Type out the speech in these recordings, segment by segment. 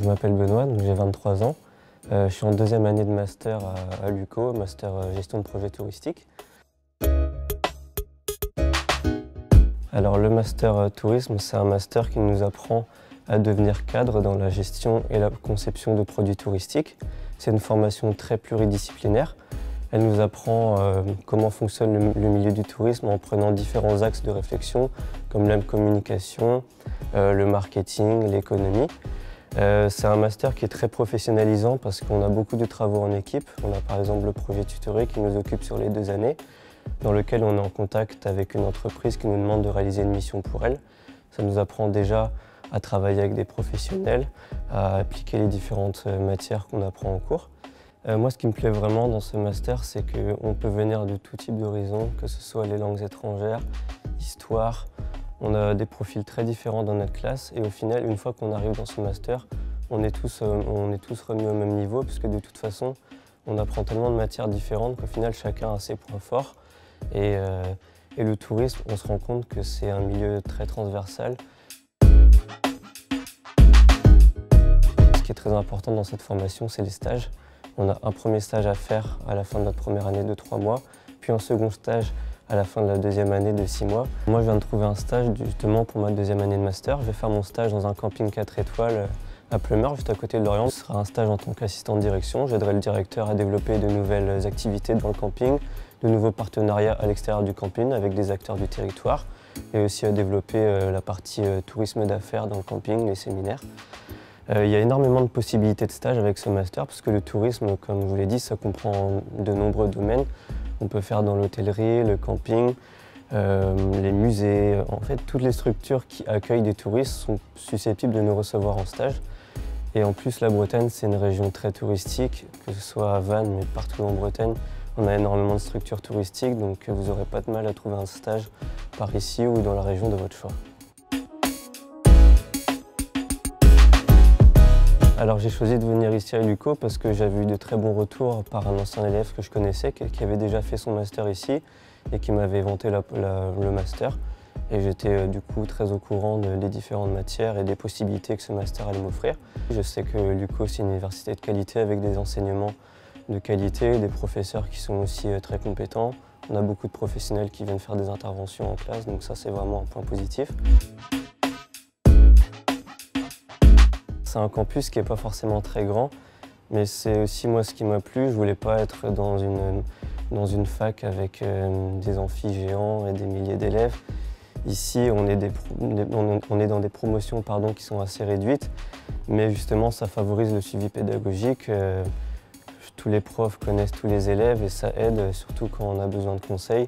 m'appelle Benoît, j'ai 23 ans. Je suis en deuxième année de master à l'UCO, master gestion de projets touristiques. Alors le master tourisme, c'est un master qui nous apprend à devenir cadre dans la gestion et la conception de produits touristiques. C'est une formation très pluridisciplinaire. Elle nous apprend comment fonctionne le milieu du tourisme en prenant différents axes de réflexion comme la communication, le marketing, l'économie. C'est un master qui est très professionnalisant parce qu'on a beaucoup de travaux en équipe. On a par exemple le projet tutoré qui nous occupe sur les 2 années, dans lequel on est en contact avec une entreprise qui nous demande de réaliser une mission pour elle. Ça nous apprend déjà à travailler avec des professionnels, à appliquer les différentes matières qu'on apprend en cours. Moi, ce qui me plaît vraiment dans ce master, c'est qu'on peut venir de tout type d'horizons, que ce soit les langues étrangères, histoire. On a des profils très différents dans notre classe et au final, une fois qu'on arrive dans ce master, on est tous remis au même niveau parce que de toute façon, on apprend tellement de matières différentes qu'au final, chacun a ses points forts. Et le tourisme, on se rend compte que c'est un milieu très transversal. Ce qui est très important dans cette formation, c'est les stages. On a un premier stage à faire à la fin de notre première année de 3 mois, puis un second stage à la fin de la deuxième année de 6 mois. Moi, je viens de trouver un stage justement pour ma deuxième année de master. Je vais faire mon stage dans un camping 4 étoiles à Pleumeur, juste à côté de Lorient. Ce sera un stage en tant qu'assistant de direction. J'aiderai le directeur à développer de nouvelles activités dans le camping, de nouveaux partenariats à l'extérieur du camping avec des acteurs du territoire et aussi à développer la partie tourisme d'affaires dans le camping, les séminaires. Il y a énormément de possibilités de stage avec ce master parce que le tourisme, comme je vous l'ai dit, ça comprend de nombreux domaines. On peut faire dans l'hôtellerie, le camping, les musées. En fait, toutes les structures qui accueillent des touristes sont susceptibles de nous recevoir en stage. Et en plus, la Bretagne, c'est une région très touristique, que ce soit à Vannes, mais partout en Bretagne. On a énormément de structures touristiques, donc vous n'aurez pas de mal à trouver un stage par ici ou dans la région de votre choix. Alors j'ai choisi de venir ici à l'UCO parce que j'avais eu de très bons retours par un ancien élève que je connaissais qui avait déjà fait son master ici et qui m'avait vanté le master. Et j'étais du coup très au courant des différentes matières et des possibilités que ce master allait m'offrir. Je sais que l'UCO c'est une université de qualité avec des enseignements de qualité, des professeurs qui sont aussi très compétents. On a beaucoup de professionnels qui viennent faire des interventions en classe, donc ça c'est vraiment un point positif. C'est un campus qui n'est pas forcément très grand, mais c'est aussi moi ce qui m'a plu. Je voulais pas être dans une fac avec des amphis géants et des milliers d'élèves. Ici, on est dans des promotions qui sont assez réduites, mais justement ça favorise le suivi pédagogique. Tous les profs connaissent tous les élèves et ça aide, surtout quand on a besoin de conseils.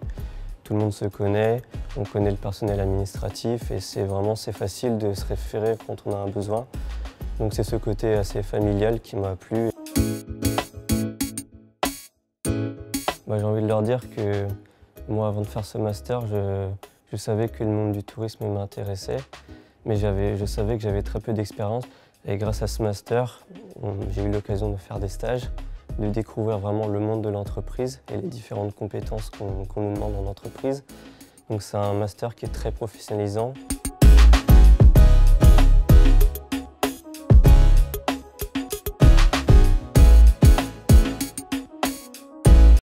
Tout le monde se connaît, on connaît le personnel administratif et c'est facile de se référer quand on a un besoin. Donc c'est ce côté assez familial qui m'a plu. J'ai envie de leur dire que moi, avant de faire ce master, je savais que le monde du tourisme m'intéressait, mais je savais que j'avais très peu d'expérience. Et grâce à ce master, j'ai eu l'occasion de faire des stages, de découvrir vraiment le monde de l'entreprise et les différentes compétences qu'on nous demande en entreprise. Donc c'est un master qui est très professionnalisant.